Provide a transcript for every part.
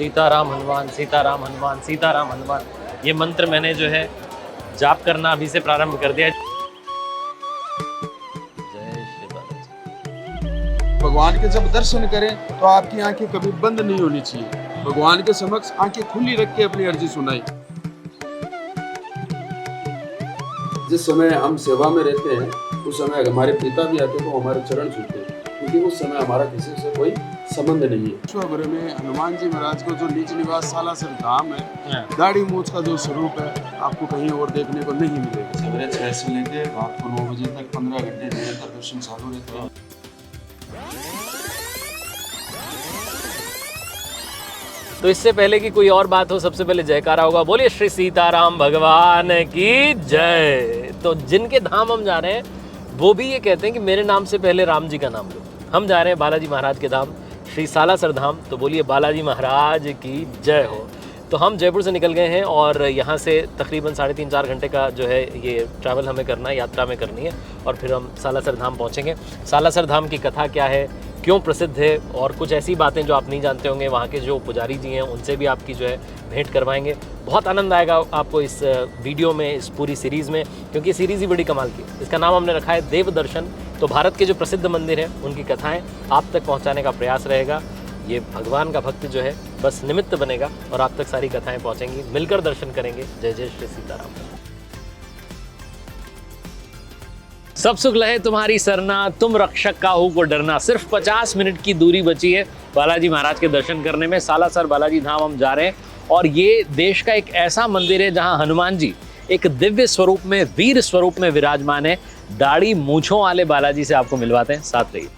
सीताराम हनुमान, सीताराम हनुमान, सीताराम हनुमान, ये मंत्र मैंने जो है जाप करना अभी से प्रारंभ कर दिया। जय श्री बालाजी। भगवान के जब दर्शन करें तो आपकी आंखें कभी बंद नहीं होनी चाहिए। भगवान के समक्ष आंखें खुली रख के अपनी अर्जी सुनाई। जिस समय हम सेवा में रहते हैं उस समय हमारे पिता भी आते तो हमारे चरण छूते हैं, क्योंकि उस समय हमारा किसी से कोई संबंध नहीं है। विश्वभर में हनुमान जी महाराज को जो नीच निवास सालासर धाम है, दाढ़ी मूछ का जो स्वरूप है आपको कहीं और देखने को नहीं मिलेगा। सवेरे 6 से लेकर रात को 9 बजे तक 15 घंटे निरंतर दर्शन चालू रहते हैं। तो इससे पहले कि कोई और बात हो, सबसे पहले जयकारा होगा, बोलिए श्री सीताराम भगवान की जय। तो जिनके धाम हम जा रहे हैं वो भी ये कहते हैं कि मेरे नाम से पहले राम जी का नाम लो। हम जा रहे हैं बालाजी महाराज के धाम, श्री सालासर धाम, तो बोलिए बालाजी महाराज की जय हो। तो हम जयपुर से निकल गए हैं और यहाँ से तकरीबन 3.5-4 घंटे का जो है ये ट्रैवल हमें करना है, यात्रा में करनी है, और फिर हम सालासर धाम पहुँचेंगे। सालासर धाम की कथा क्या है, क्यों प्रसिद्ध है, और कुछ ऐसी बातें जो आप नहीं जानते होंगे, वहाँ के जो पुजारी जी हैं उनसे भी आपकी जो है भेंट करवाएंगे। बहुत आनंद आएगा आपको इस वीडियो में, इस पूरी सीरीज़ में, क्योंकि ये सीरीज़ ही बड़ी कमाल की है। इसका नाम हमने रखा है देव दर्शन। तो भारत के जो प्रसिद्ध मंदिर हैं उनकी कथाएँ आप तक पहुँचाने का प्रयास रहेगा। ये भगवान का भक्त जो है बस निमित्त बनेगा और आप तक सारी कथाएँ पहुँचेंगी, मिलकर दर्शन करेंगे। जय जय श्री सीताराम। सब सुख लहे तुम्हारी सरना, तुम रक्षक काहू को डरना। सिर्फ 50 मिनट की दूरी बची है बालाजी महाराज के दर्शन करने में। सालासर बालाजी धाम हम जा रहे हैं और ये देश का एक ऐसा मंदिर है जहां हनुमान जी एक दिव्य स्वरूप में, वीर स्वरूप में विराजमान है। दाढ़ी मूंछों वाले बालाजी से आपको मिलवाते हैं, साथ रहिए।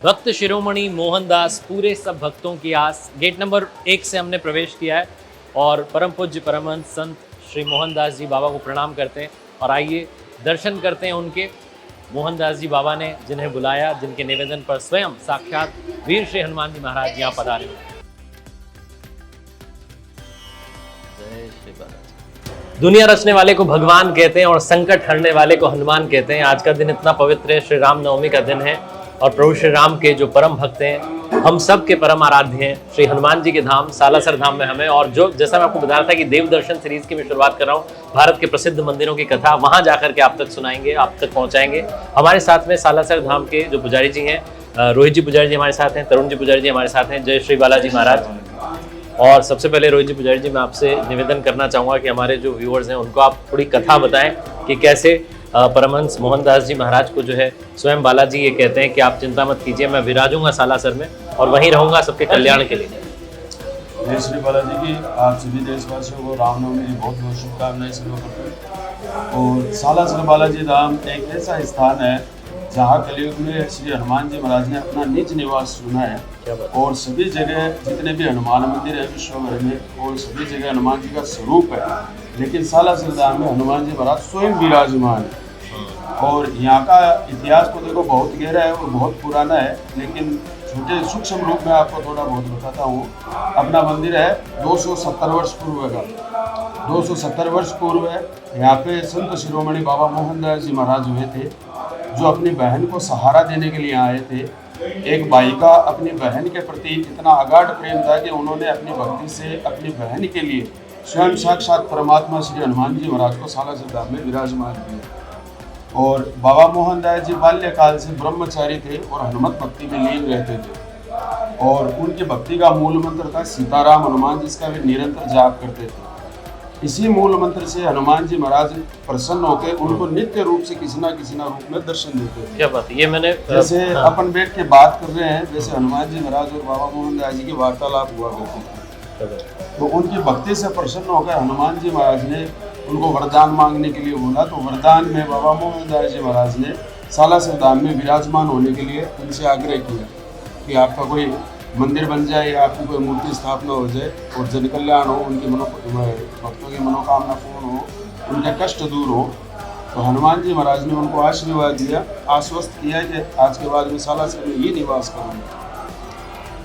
भक्त शिरोमणि मोहनदास, पूरे सब भक्तों की आस। गेट नंबर 1 से हमने प्रवेश किया है और परम पूज्य परमहंस संत श्री मोहनदास जी बाबा को प्रणाम करते हैं और आइए दर्शन करते हैं उनके। मोहनदास जी बाबा ने जिन्हें बुलाया, जिनके निवेदन पर स्वयं साक्षात वीर श्री हनुमान जी महाराज यहाँ पधारे। जय श्री बालाजी। दुनिया रचने वाले को भगवान कहते हैं और संकट हरने वाले को हनुमान कहते हैं। आज का दिन इतना पवित्र है, श्री राम नवमी का दिन है और प्रभु श्री राम के जो परम भक्त हैं, हम सब के परम आराध्य हैं, श्री हनुमान जी के धाम सालासर धाम में हमें, और जो जैसा मैं आपको बता रहा था कि देव दर्शन सीरीज की मैं शुरुआत कर रहा हूँ, भारत के प्रसिद्ध मंदिरों की कथा वहाँ जाकर के आप तक सुनाएंगे, आप तक पहुँचाएंगे। हमारे साथ में सालासर धाम के जो पुजारी जी हैं, रोहित जी पुजारी जी हमारे साथ हैं, तरुण जी पुजारी जी हमारे साथ हैं। जय श्री बालाजी महाराज। और सबसे पहले रोहित जी पुजारी जी, मैं आपसे निवेदन करना चाहूँगा कि हमारे जो व्यूअर्स हैं उनको आप थोड़ी कथा बताएं कि कैसे परमहंस मोहनदास जी महाराज को जो है स्वयं बालाजी ये कहते हैं कि आप चिंता मत कीजिए, मैं विराजूंगा सालासर में और वहीं रहूंगा सबके कल्याण के लिए। जय श्री बालाजी की आप सभी देशवासियों को रामनवमी की बहुत बहुत शुभकामनाएं शुरू करते हैं। और सालासर बालाजी धाम एक ऐसा स्थान है जहाँ कलयुग में श्री हनुमान जी महाराज ने अपना निज निवास चुना है। और सभी जगह जितने भी हनुमान मंदिर है विश्व भर में, और सभी जगह हनुमान जी का स्वरूप है, लेकिन सालासर धाम में हनुमान जी महाराज स्वयं विराजमान है। और यहाँ का इतिहास को देखो बहुत गहरा है और बहुत पुराना है, लेकिन छोटे सूक्ष्म रूप में आपको थोड़ा बहुत बताता हूँ। अपना मंदिर है 270 वर्ष पूर्व का, 270 वर्ष पूर्व है। यहाँ पे संत शिरोमणि बाबा मोहनदास जी महाराज हुए थे, जो अपनी बहन को सहारा देने के लिए आए थे। एक भाई का अपनी बहन के प्रति इतना अगाध प्रेम था कि उन्होंने अपनी भक्ति से अपनी बहन के लिए स्वयं साक्षात परमात्मा श्री हनुमान जी महाराज को सालासर धाम में विराजमान किया। और बाबा मोहनदास जी बाल्यकाल से ब्रह्मचारी थे और हनुमत भक्ति में लीन रहते थे, और उनकी भक्ति का मूल मंत्र था सीताराम हनुमान, जिसका वे निरंतर जाप करते थे। इसी मूल मंत्र से हनुमान जी महाराज प्रसन्न होकर उनको नित्य रूप से किसी ना रूप में दर्शन देते थे। क्या बात है, ये मैंने जैसे अपन बैठ के बात कर रहे हैं, जैसे हनुमान जी महाराज और बाबा मोहनदास जी की वार्तालाप हुआ करती थी। तो उनकी भक्ति से प्रसन्न होकर हनुमान जी महाराज ने उनको वरदान मांगने के लिए बोला। तो वरदान में बाबा मोहनदास जी महाराज ने सालासर धाम में विराजमान होने के लिए उनसे आग्रह किया कि आपका कोई मंदिर बन जाए या आपकी कोई मूर्ति स्थापना हो जाए और जन कल्याण हो, उनकी भक्तों की मनोकामना पूर्ण हो, उनके कष्ट दूर हो। तो हनुमान जी महाराज ने उनको आशीर्वाद दिया, आश्वस्त किया कि आज के बाद मैं सालासर में ही निवास करूँगा।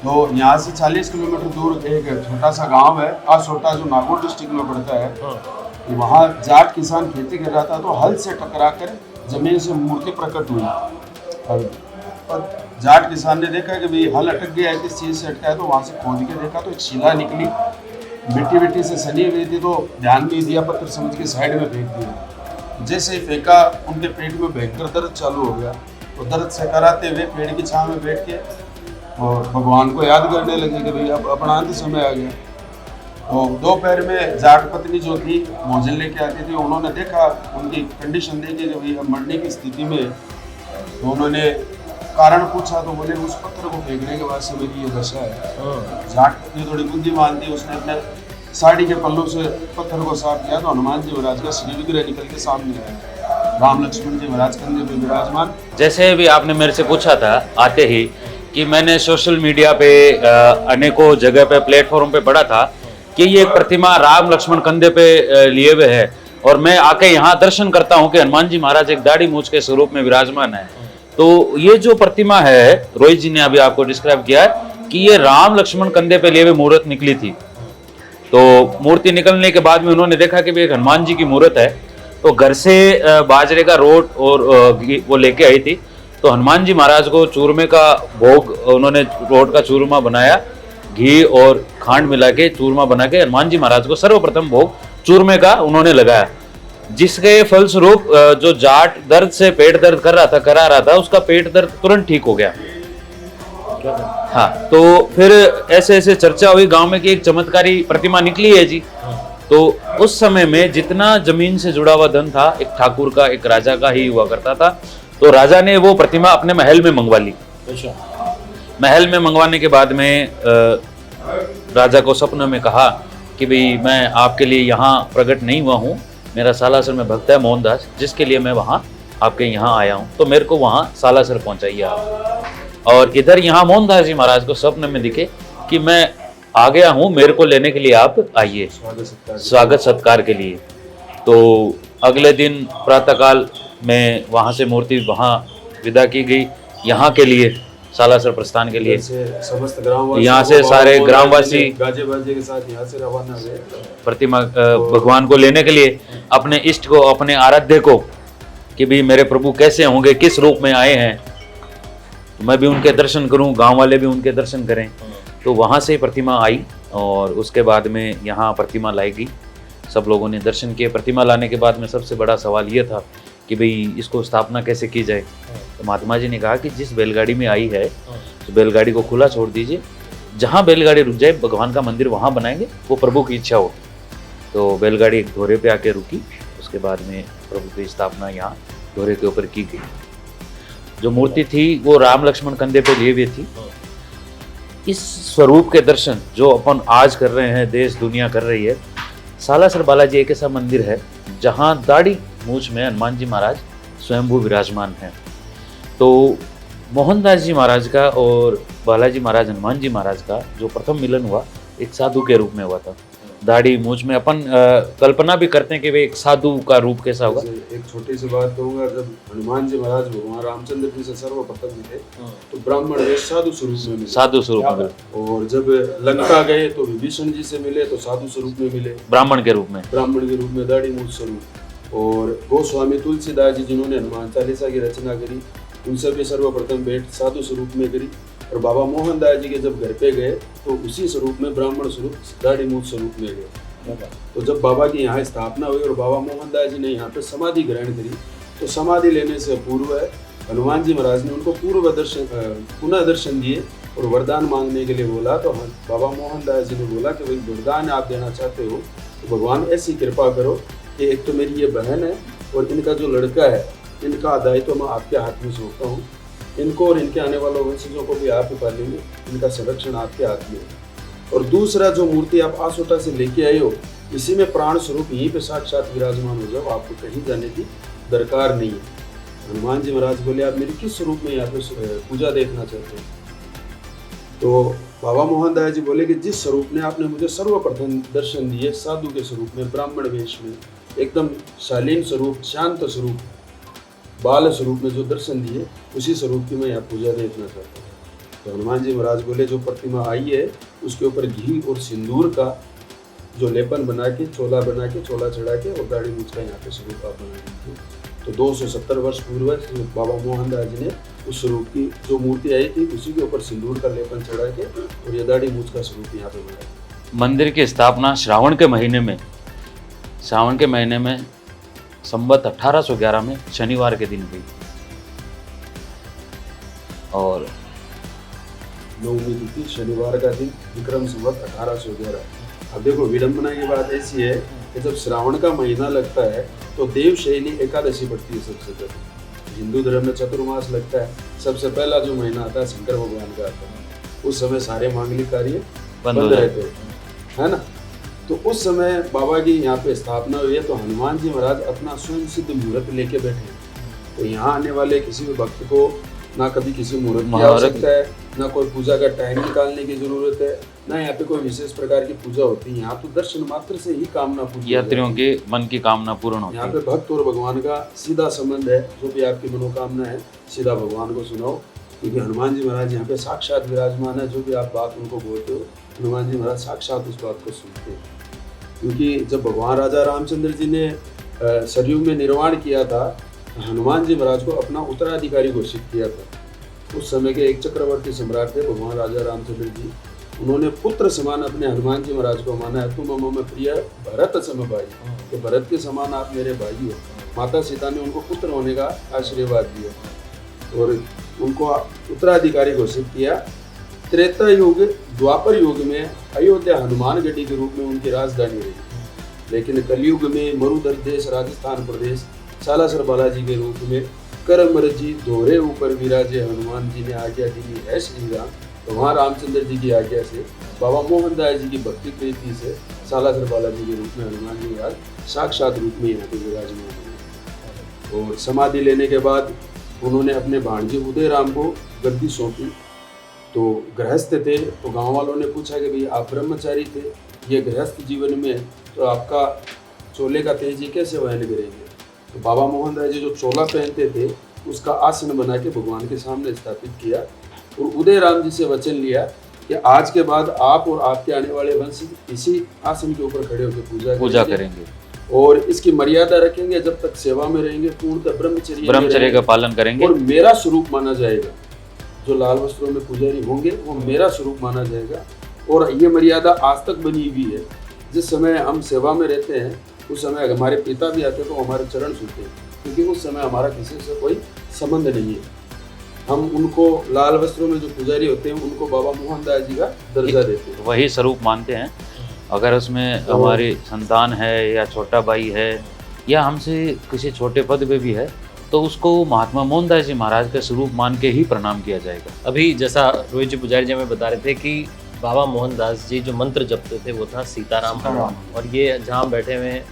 तो यहाँ से 40 किलोमीटर दूर एक छोटा सा गांव है, आसोटा, जो नागौर डिस्ट्रिक्ट में पड़ता है। तो वहाँ जाट किसान खेती कर रहा था, तो हल से टकरा कर जमीन से मूर्ति प्रकट हुई। और जाट किसान ने देखा कि भाई हल अटक गया है, किस चीज़ से अटका है, तो वहाँ से खोद के देखा तो एक शिला निकली, मिट्टी मिट्टी से सनी हुई थी। तो ध्यान नहीं दिया, पत्थर समझ के साइड में फेंक दिया। जैसे ही फेंका उनके पेट में भयंकर दर्द चालू हो गया। तो दर्द से कराते हुए पेड़ की छांव में बैठ के और भगवान को याद करने लगे कि भाई अब अपना अंत समय आ गया। तो दोपहर में जाट पत्नी जो थी भोजन लेके आती थी, उन्होंने देखा उनकी कंडीशन देखी कि भाई अब मरने की स्थिति में। तो उन्होंने कारण पूछा तो बोले उस पत्थर को फेंकने के बाद से मेरी ये दशा है। जाट पत्नी थोड़ी बुद्धिमान थी, उसने अपने साड़ी के पल्लू से पत्थर को साफ किया तो हनुमान जी महाराज का श्री विग्रह निकल के सामने आया। राम लक्ष्मण जी महाराज कंधे पे विराजमान। जैसे भी आपने मेरे से पूछा था आते ही कि मैंने सोशल मीडिया पे अनेकों जगह पे प्लेटफॉर्म पे पढ़ा था कि ये एक प्रतिमा राम लक्ष्मण कंधे पे लिए हुए है, और मैं आके यहाँ दर्शन करता हूँ कि हनुमान जी महाराज एक दाढ़ी मूंछ के स्वरूप में विराजमान है। तो ये जो प्रतिमा है, रोहित जी ने अभी आपको डिस्क्राइब किया है कि ये राम लक्ष्मण कंधे पे लिए हुए मूर्त निकली थी। तो मूर्ति निकलने के बाद में उन्होंने देखा कि एक हनुमान जी की मूर्त है, तो घर से बाजरे का रोट और वो लेके आई थी। तो हनुमान जी महाराज को चूरमे का भोग, उन्होंने रोट का चूरमा बनाया, घी और खांड मिला के चूरमा बना के हनुमान जी महाराज को सर्वप्रथम भोग चूरमे का उन्होंने लगाया, जिसके फलस्वरूप जो जाट दर्द से पेट दर्द करा रहा था उसका पेट दर्द तुरंत ठीक हो गया। हाँ, तो फिर ऐसे ऐसे चर्चा हुई गांव में कि एक चमत्कारी प्रतिमा निकली है जी। तो उस समय में जितना जमीन से जुड़ा हुआ धन था, एक ठाकुर का एक राजा का ही हुआ करता था। तो राजा ने वो प्रतिमा अपने महल में मंगवा ली। महल में मंगवाने के बाद में राजा को सपने में कहा कि भाई मैं आपके लिए यहाँ प्रकट नहीं हुआ हूँ, मेरा सालासर में भक्त है मोहनदास, जिसके लिए मैं वहाँ आपके यहाँ आया हूँ, तो मेरे को वहाँ सालासर पहुँचाइए आप। और इधर यहाँ मोहनदास जी महाराज को सपने में दिखे कि मैं आ गया हूँ, मेरे को लेने के लिए आप आइए स्वागत सत्कार के लिए। तो अगले दिन प्रातःकाल में वहाँ से मूर्ति वहाँ विदा की गई यहाँ के लिए, सालासर प्रस्थान के लिए। समस्त ग्रामवासी, यहाँ से सारे ग्रामवासी गाजे बाजे के साथ यहाँ से रवाना हुए प्रतिमा भगवान को लेने के लिए, अपने इष्ट को, अपने आराध्य को, कि भी मेरे प्रभु कैसे होंगे, किस रूप में आए हैं, तो मैं भी उनके दर्शन करूं, गांव वाले भी उनके दर्शन करें। तो वहाँ से प्रतिमा आई और उसके बाद में यहाँ प्रतिमा लाई गई, सब लोगों ने दर्शन किए। प्रतिमा लाने के बाद में सबसे बड़ा सवाल ये था कि भाई इसको स्थापना कैसे की जाए। तो महात्मा जी ने कहा कि जिस बैलगाड़ी में आई है तो बैलगाड़ी को खुला छोड़ दीजिए, जहाँ बैलगाड़ी रुक जाए भगवान का मंदिर वहाँ बनाएंगे, वो प्रभु की इच्छा हो। तो बैलगाड़ी एक धोरे पे आके रुकी, उसके बाद में प्रभु की स्थापना यहाँ धोरे के ऊपर की गई। जो मूर्ति थी वो राम लक्ष्मण कंधे पे लिए हुए थी। इस स्वरूप के दर्शन जो अपन आज कर रहे हैं, देश दुनिया कर रही है, सालासर बालाजी एक ऐसा मंदिर है जहाँ दाढ़ी मूंछ में हनुमान जी महाराज स्वयंभू विराजमान हैं। तो मोहनदास जी महाराज का और बालाजी महाराज हनुमान जी महाराज का जो प्रथम मिलन हुआ एक साधु के रूप में हुआ था। दाढ़ी मूंछ में अपन कल्पना भी करते हैं कि वे एक साधु का रूप कैसा होगा। एक छोटी सी बात कहूँगा, जब हनुमान जी महाराज भगवान रामचंद्र जी से सर्वप्रथम मिले तो ब्राह्मण वेश साधु स्वरूप में मिले, साधु स्वरूप में। और जब लंका गए तो विभीषण जी से मिले तो साधु स्वरूप में मिले, ब्राह्मण के रूप में, दाढ़ी मूंछ स्वरूप। और गोस्वामी तुलसीदास जी जिन्होंने हनुमान चालीसा की रचना करी, उनसे भी सर्वप्रथम भेंट साधु स्वरूप में करी। और बाबा मोहनदास जी के जब घर पे गए तो उसी स्वरूप में ब्राह्मण स्वरूप दाढ़ी मूंछ स्वरूप में गए। तो जब बाबा की यहाँ स्थापना हुई और बाबा मोहनदास जी ने यहाँ पे समाधि ग्रहण करी, तो समाधि लेने से पूर्व हनुमान जी महाराज ने उनको पुनः दर्शन दिए और वरदान मांगने के लिए बोला। तो बाबा मोहनदास जी ने बोला कि भाई वरदान आप देना चाहते हो तो भगवान ऐसी कृपा करो कि एक तो मेरी ये बहन है और इनका जो लड़का है, इनका दायित्व मैं आपके हाथ में सौंपता हूँ, इनको और इनके आने वालों वंशजों को भी आप ही पालेंगे, इनका संरक्षण आपके हाथ में। और दूसरा जो मूर्ति आप आसोटा से लेके आए हो, इसी में प्राण स्वरूप यहीं पे साक्षात विराजमान हो जाओ, आपको कहीं जाने की दरकार नहीं है। हनुमान जी महाराज बोले आप मेरी किस स्वरूप में यहाँ पे पूजा देखना चाहते हैं? तो बाबा मोहनदास जी बोले कि जिस स्वरूप ने आपने मुझे सर्वप्रथम दर्शन दिए, साधु के स्वरूप में, ब्राह्मण वेश में, एकदम शालीन स्वरूप, शांत स्वरूप, बाल स्वरूप में जो दर्शन दिए, उसी स्वरूप की मैं यहाँ पूजा देखना चाहता हूँ। तो हनुमान जी महाराज बोले जो प्रतिमा आई है उसके ऊपर घी और सिंदूर का जो लेपन बना के, चोला चढ़ा के और दाढ़ी मूंछ का यहाँ पे स्वरूप आप बना दीजिए। तो 270 वर्ष पूर्व बाबा मोहनदास जी ने उस स्वरूप की जो मूर्ति आई थी उसी के ऊपर सिंदूर का लेपन चढ़ा के और ये दाढ़ी मूछ का स्वरूप यहाँ पे बना। मंदिर की स्थापना श्रावण के महीने में संवत 1811 में शनिवार के दिन हुई और 9वीं तिथि शनिवार का दिन विक्रम संवत 1811। अब देखो विडंबना की बात ऐसी है कि जब श्रावण का महीना लगता है तो देवशयनी एकादशी पड़ती है सबसे पहले। हिंदू धर्म में चतुर्मास लगता है, सबसे पहला जो महीना आता है शंकर भगवान का आता है। उस समय सारे मांगलिक कार्य बंद रहते हैं, है ना। तो उस समय बाबा की यहाँ पे स्थापना हुई है। तो हनुमान जी महाराज अपना स्वयं सिद्ध मुहूर्त लेके बैठे हैं। तो यहाँ आने वाले किसी भी भक्त को ना कभी किसी मुहूर्त की आवश्यकता है, ना कोई पूजा का टाइम निकालने की जरूरत है, ना यहाँ पे कोई विशेष प्रकार की पूजा होती है। यहाँ तो दर्शन मात्र से ही कामना पूरी, यात्रियों के मन की कामना पूर्ण होती है। यहाँ पे भक्त और भगवान का सीधा संबंध है। जो भी आपकी मनोकामना है सीधा भगवान को सुनाओ, क्योंकि हनुमान जी महाराज यहाँ पे साक्षात विराजमान है। जो भी आप बात उनको बोलते हो हनुमान जी महाराज साक्षात उस बात को सुनते हैं। क्योंकि जब भगवान राजा रामचंद्र जी ने सरयू में निर्माण किया था, हनुमान जी महाराज को अपना उत्तराधिकारी घोषित किया था। उस समय के एक चक्रवर्ती सम्राट थे भगवान राजा रामचंद्र जी। उन्होंने पुत्र समान अपने हनुमान जी महाराज को माना है। तुम मम प्रिय भरत सम भाई, कि भरत के समान आप मेरे भाई हो। माता सीता ने उनको पुत्र होने का आशीर्वाद दिया और उनको उत्तराधिकारी घोषित किया। त्रेता युग द्वापर युग में अयोध्या हनुमानगढ़ी के रूप में उनकी राजधानी रही, लेकिन कलयुग में मरुधर देश राजस्थान प्रदेश सालासर बालाजी के रूप में करमरजी दोहरे ऊपर विराजे हनुमान जी ने आज्ञा दी है श्री राम। भगवान रामचंद्र जी की आज्ञा से बाबा मोहनदास जी की भक्ति प्रीति से सालासर बालाजी के रूप में हनुमान जी महाराज साक्षात रूप में यहाँ पे विराजमान हुए। और समाधि लेने के बाद उन्होंने अपने भाणजे उदय राम को गद्दी सौंपी। तो गृहस्थ थे, तो गांव वालों ने पूछा कि भाई आप ब्रह्मचारी थे, ये गृहस्थ जीवन में तो आपका चोले का तेजी कैसे वहन करेंगे। तो बाबा मोहनदास जी जो चोला पहनते थे उसका आसन बना के भगवान के सामने स्थापित किया और उदय राम जी से वचन लिया कि आज के बाद आप और आपके आने वाले वंश इसी आसन के ऊपर खड़े होकर पूजा करेंगे और इसकी मर्यादा रखेंगे। जब तक सेवा में रहेंगे पूर्णतः ब्रह्मचर्य का पालन करेंगे और मेरा स्वरूप माना जाएगा। जो लाल वस्त्रों में पुजारी होंगे वो मेरा स्वरूप माना जाएगा। और ये मर्यादा आज तक बनी हुई है। जिस समय हम सेवा में रहते हैं उस समय हमारे पिता भी आते तो हमारे चरण छूते हैं, क्योंकि उस समय हमारा किसी से कोई संबंध नहीं है। हम उनको लाल वस्त्रों में जो पुजारी होते हैं उनको बाबा मोहनदास जी का दर्जा देते हैं, वही स्वरूप मानते हैं। अगर उसमें हमारी संतान है या छोटा भाई है या हमसे किसी छोटे पद पे भी है तो उसको महात्मा मोहनदास जी महाराज का स्वरूप मान के ही प्रणाम किया जाएगा। अभी जैसा रोहित जी पुजारी जी हमें बता रहे थे कि बाबा मोहनदास जी जो मंत्र जपते थे वो था सीताराम हनुमान, और ये जहाँ बैठे हुए हैं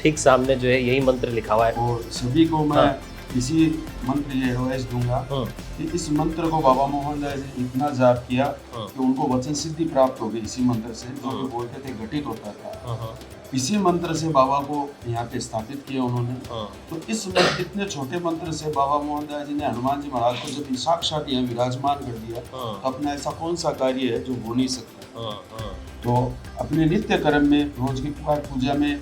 ठीक सामने जो है यही मंत्र लिखा हुआ है। और सभी को मैं इसी मंत्र ये एडवाइस दूंगा कि इस मंत्र को बाबा मोहनदास जी इतना जाप किया कि उनको वचन सिद्धि प्राप्त हो गई इसी मंत्र से। जो भी बोलते थे घटित होता था। इसी मंत्र से बाबा को यहाँ पे स्थापित किया उन्होंने। तो इस इतने छोटे मंत्र से बाबा मोहनदास जी ने हनुमान जी महाराज को जब साक्षात यहाँ विराजमान कर दिया तो अपना ऐसा कौन सा कार्य है जो हो नहीं सकता। तो अपने नित्य कर्म में रोज की पाठ पूजा में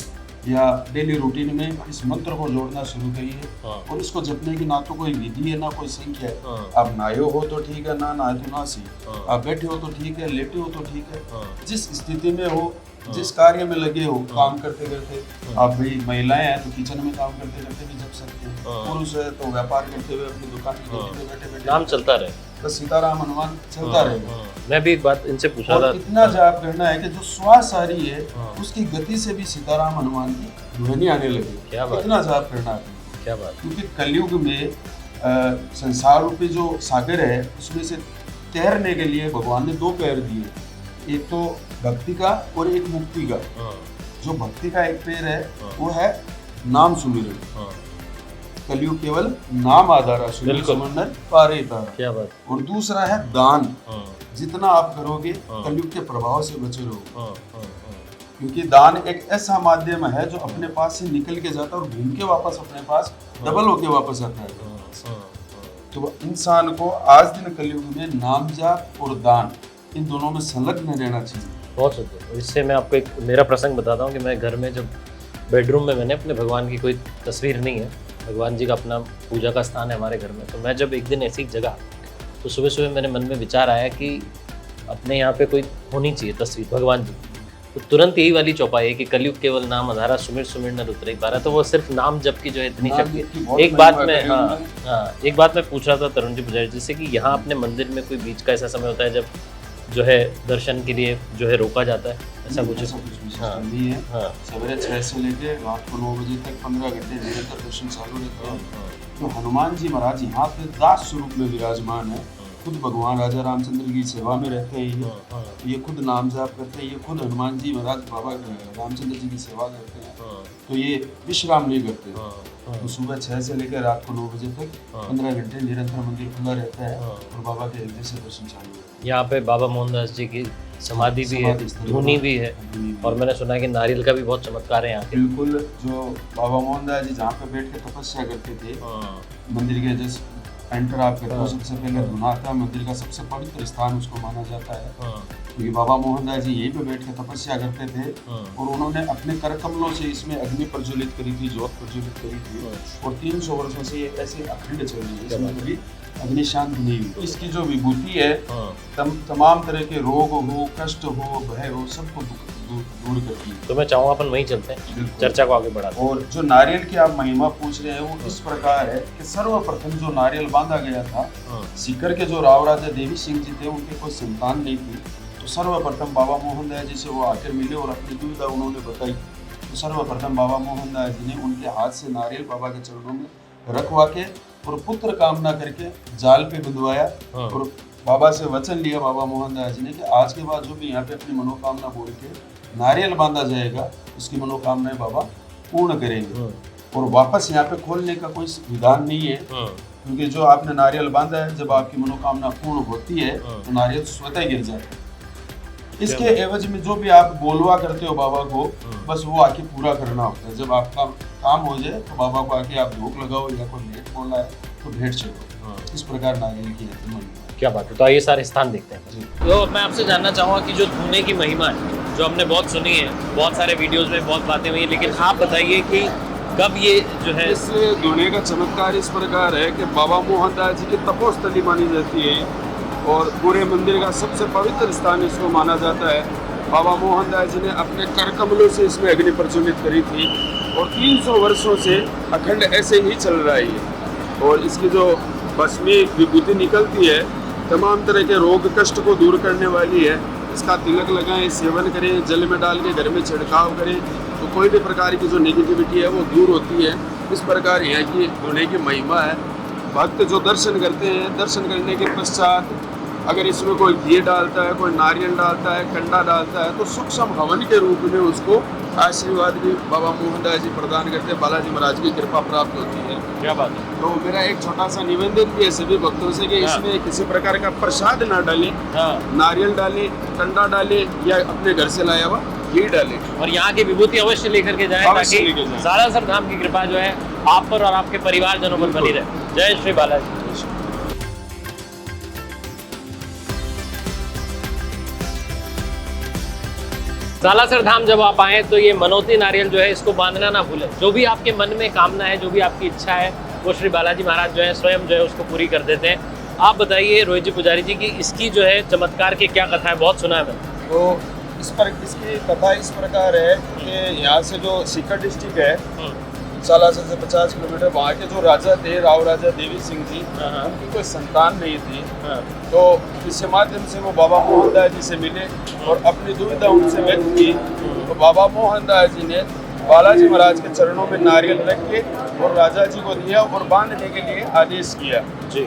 या डेली रूटीन में इस मंत्र को जोड़ना शुरू करिए। और इसको जपने की ना तो कोई विधि है ना कोई संख्या है। आप नहाए हो तो ठीक है, ना नहाए तो ना सही। आप बैठे हो तो ठीक है, लेटे हो तो ठीक है। जिस स्थिति में हो, जिस कार्य में लगे हो, काम करते करते, आप भाई महिलाएं हैं तो किचन में काम करते करते भी जप सकते हैं, पुरुष है तो व्यापार करते हुए अपनी दुकान की बैठे बैठे नाम चलता रहे, बस सीताराम हनुमान चलता रहेगा। मैं भी एक बात इनसे पूछा था, इतना जाप करना है कि जो श्वास आ रही है उसकी गति से भी सीताराम हनुमान की ध्वनि आने लगी। क्या बात, इतना जाप करना है, क्या बात। क्योंकि कलयुग में संसार रूपी जो सागर है उसमें से तैरने के लिए भगवान ने दो पैर दिए, एक तो भक्ति का और एक मुक्ति का। जो भक्ति का एक पैर है वो है नाम सुमिरन। कलयुग केवल नाम आधारा, सुमिरन पारे तारा। क्या बात। और दूसरा है दान। जितना आप करोगे कलयुग के प्रभाव से बचे रहोगे, क्योंकि दान एक ऐसा माध्यम है जो अपने पास से निकल के जाता है और घूम के वापस अपने पास डबल होके वापस आता है। तो इंसान को आज दिन कलयुग में नाम जाप और दान इन दोनों में संलग्न रहना चाहिए। बहुत सुंदर। इससे मैं आपको एक मेरा प्रसंग बताता हूँ कि मैं घर में जब बेडरूम में मैंने अपने भगवान की कोई तस्वीर नहीं है भगवान जी का अपना पूजा का स्थान है हमारे घर में। तो मैं जब एक दिन ऐसी जगह, तो सुबह सुबह मेरे मन में विचार आया कि अपने यहाँ पे कोई होनी चाहिए तस्वीर भगवान जी। तो तुरंत यही वाली चौपाई है कि कलयुग केवल नाम आधारा, सुमिर सुमिर न उतरे पारा। तो वो सिर्फ नाम जप की जो है इतनी नाम शक्ति जप की बहुत है। एक बात महिमा मैं है हाँ कलयुग हाँ एक बात मैं पूछ रहा था तरुण जी पुजारी जी से कि यहाँ अपने मंदिर में कोई बीच का ऐसा समय होता है जब जो है दर्शन के लिए जो है रोका जाता है, ऐसा कुछ? ऐसा कुछ विशेष हाँ। नहीं है। हाँ सवेरे 6 से लेके रात को 9 बजे तक 15 घंटे निरंतर दर्शन चालू रहते हैं। हाँ, तो हनुमान जी महाराज यहाँ पे दास स्वरूप में विराजमान है। खुद भगवान राजा रामचंद्र की सेवा में रहते हैं ये। हाँ, ये खुद नाम जाप करते हैं। ये खुद हनुमान जी महाराज बाबा रामचंद्र जी की सेवा करते हैं। हाँ, तो ये विश्राम नहीं करते। हाँ, हाँ, तो सुबह 6 से लेकर रात को 9 बजे तक हाँ। 15 घंटे निरंतर मंदिर खुला रहता है हाँ। और बाबा के हृदय से दर्शन चालू रहते हैं। यहाँ पे बाबा मोहनदास जी की समाधि भी है, समाधि स्थल धुनी भी है, धुनी भी और मैंने सुना है कि नारियल का भी बहुत चमत्कार है यहाँ के। बिल्कुल। जो बाबा मोहनदास जी जहाँ पे बैठ के तपस्या करते थे, हाँ, मंदिर के जैसे एंटर आप करते हो, हाँ। सबसे पहले धुना आता है। मंदिर का सबसे पवित्र स्थान उसको माना जाता है, हाँ, क्योंकि बाबा मोहनदास जी यहीं पे बैठ के तपस्या करते थे हाँ, और उन्होंने अपने कर कमलों से इसमें अग्नि प्रज्वलित करी थी, ज्योत प्रज्वलित करी थी। और 300 वर्षों से ये ऐसे अखंड चल रही है, इसमें कभी अग्नि शांत नहीं हुई। इसकी जो विभूति है हाँ। तमाम तरह के रोग हो, कष्ट हो, भय हो, सबको दूर करती है। तो मैं चाहूँगा अपन वहीं चलते हैं, बिल्कुल। चर्चा को आगे बढ़ाते हैं। और जो नारियल की आप महिमा पूछ रहे हैं वो इस प्रकार है कि सर्वप्रथम जो नारियल बांधा गया था, हाँ, सीकर के जो राव राजा देवी सिंह जी थे, उनके कोई संतान नहीं थी। तो सर्वप्रथम बाबा मोहनदास जी से वो आकर मिले और अपनी दुविधा उन्होंने बताई। तो सर्वप्रथम बाबा मोहनदास जी ने उनके हाथ से नारियल बाबा के चरणों में रखवा के और पुत्र कामना करके जाल पे बंधवाया हाँ। और बाबा से वचन लिया बाबा मोहनदास जी ने कि आज के बाद जो भी यहाँ पे अपनी मनोकामना बोल के नारियल बांधा जाएगा, उसकी मनोकामनाएं बाबा पूर्ण करेंगे। हाँ, और वापस यहाँ पे खोलने का कोई विधान नहीं है, हाँ, क्योंकि जो आपने नारियल बांधा है, जब आपकी मनोकामना पूर्ण होती है तो नारियल स्वतः गिर जाता है। इसके एवज में जो भी आप बोलवा करते हो बाबा को, बस वो आके पूरा करना होता है। जब आपका काम हो जाए तो बाबा को आके आप धूप लगाओ या कोई भेंट बोला है तो भेंट चढ़ो। हाँ। इस प्रकार नारियल की महिमा है। क्या बात है। तो आइए सारे स्थान देखते हैं। जी। तो मैं आपसे जानना चाहूँगा कि जो धुने की महिमा है, जो हमने बहुत सुनी है, बहुत सारे वीडियोस में बहुत बातें हुई है, लेकिन आप बताइए कि कब ये जो है इस धुने का चमत्कार इस प्रकार है कि बाबा मोहनदास जी की तपोस्थली मानी जाती है और पूरे मंदिर का सबसे पवित्र स्थान इसको माना जाता है। बाबा मोहनदास जी ने अपने कर कमलों से इसमें अग्नि प्रज्वलित करी थी और 300 वर्षों से अखंड ऐसे ही चल रहा है ये। और इसकी जो भस्मी विभूति निकलती है, तमाम तरह के रोग कष्ट को दूर करने वाली है। इसका तिलक लगाएं, सेवन करें, जल में डाल के घर में छिड़काव करें तो कोई भी प्रकार की जो नेगेटिविटी है वो दूर होती है। इस प्रकार यहाँ की धुने की महिमा है। भक्त जो दर्शन करते हैं, दर्शन करने के पश्चात अगर इसमें कोई घी डालता है, कोई नारियल डालता है, कंडा डालता है, तो सूक्ष्म हवन के रूप में उसको आशीर्वाद भी बाबा मोहनदास जी प्रदान करते हैं। बालाजी महाराज की कृपा प्राप्त होती है। क्या बात है। तो मेरा एक छोटा सा निवेदन भी है सभी भक्तों से कि हाँ। इसमें किसी प्रकार का प्रसाद ना डालें, हाँ, नारियल डालें, कंडा डालें या अपने घर से लाया हुआ घी डालें। और यहाँ की विभूति अवश्य लेकर के जाए अवश्य ताकि लेके जाएं। सालासर धाम की कृपा जो है आप पर और आपके परिवारजनों पर बनी रहे। जय श्री बालाजी। सालासर धाम जब आप आए तो ये मनोती नारियल जो है इसको बांधना ना भूलें। जो भी आपके मन में कामना है, जो भी आपकी इच्छा है, वो श्री बालाजी महाराज जो है स्वयं जो है उसको पूरी कर देते हैं। आप बताइए रोहित जी पुजारी जी की इसकी जो है चमत्कार की क्या कथा है, बहुत सुना है मैंने। तो इसकी कथा इस प्रकार है कि यहाँ से जो सीकर डिस्ट्रिक्ट है, सालासर से 50 किलोमीटर, वहाँ के जो राजा थे राव राजा देवी सिंह जी, हाँ। उनकी कोई संतान नहीं थी। हाँ, तो इसके माध्यम से वो बाबा मोहनदास जी से मिले और अपनी दुविधा उनसे व्यक्त की। तो बाबा मोहनदास जी ने बालाजी महाराज के चरणों में नारियल रख के और राजा जी को दिया और बांधने के लिए आदेश किया जी।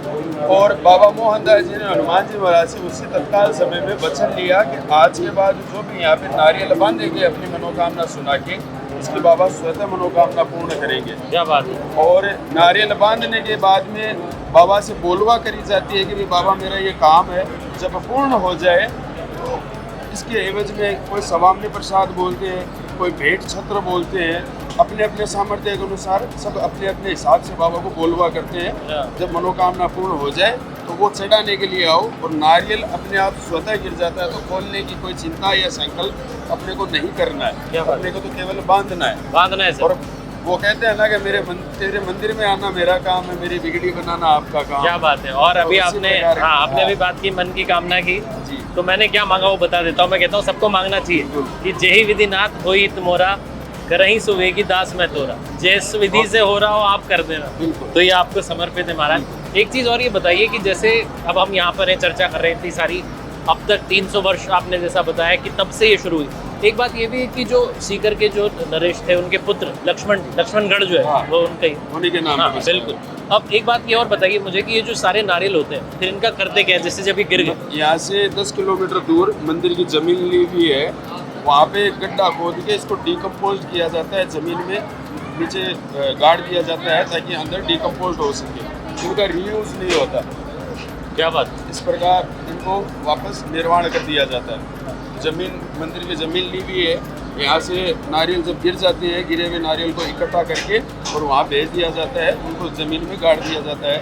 और बाबा मोहनदास जी ने हनुमान जी महाराज से उसी तत्काल समय में वचन लिया कि आज के बाद जो भी यहाँ पे नारियल बांधेंगे अपनी मनोकामना सुना के, इसकी बाबा स्वतः मनोकामना पूर्ण करेंगे। क्या बात है। और नारियल बांधने के बाद में बाबा से बोलवा करी जाती है कि भाई बाबा मेरा ये काम है, जब पूर्ण हो जाए तो इसके एवज में कोई सवामनी प्रसाद बोलते हैं, कोई भेंट छत्र बोलते हैं, अपने अपने सामर्थ्य के अनुसार सब अपने अपने हिसाब से बाबा को बोलवा करते हैं। जब मनोकामना पूर्ण हो जाए तो वो चढ़ाने के लिए आओ और नारियल अपने आप स्वतः गिर जाता है। तो खोलने की कोई चिंता या संकल्प अपने को नहीं करना है, अपने को तो केवल बांधना है। बांधना है और वो कहते हैं ना कि तेरे मंदिर में आना मेरा काम है, मेरी बिगड़ी बनाना आपका काम। क्या बात है। और अभी तो उसी आपने प्रकार- हाँ आपने हाँ। अभी बात की मन की कामना की, जी तो मैंने क्या मांगा वो बता देता हूँ। मैं कहता हूँ सबको मांगना चाहिए बिल्कुल। कि जेहि विधि नाथ होई तुमोरा, करही सुवेगी दास मैं तोरा। जिस विधि से हो रहा हो आप कर देना, बिल्कुल। तो ये आपको समर्पित है महाराज। एक चीज़ और ये बताइए कि जैसे अब हम यहाँ पर हैं, चर्चा कर रहे हैं इतनी सारी, अब तक 300 वर्ष आपने जैसा बताया कि तब से ये शुरू हुई। एक बात ये भी है कि जो सीकर के जो नरेश थे उनके पुत्र लक्ष्मणगढ़ जो है हाँ। वो उनका ही। उन्हीं के नाम हाँ पे बसा बिल्कुल। अब एक बात ये और बताइए मुझे कि ये जो सारे नारियल होते हैं फिर इनका करते क्या है, जैसे जब ये गिर गए? यहाँ से 10 किलोमीटर दूर मंदिर की जमीन ली हुई है, वहाँ पे एक गड्ढा खोद के इसको डिकम्पोज किया जाता है, जमीन में नीचे गाड़ दिया जाता है ताकि अंदर डिकम्पोज हो सके, इनका रीयूज नहीं होता। क्या बात। इस प्रकार इनको वापस निर्माण कर दिया जाता है। जमीन मंदिर की जमीन ली हुई है, यहाँ से नारियल जब गिर जाते हैं, गिरे हुए नारियल को इकट्ठा करके और वहाँ भेज दिया जाता है, उनको ज़मीन में गाड़ दिया जाता है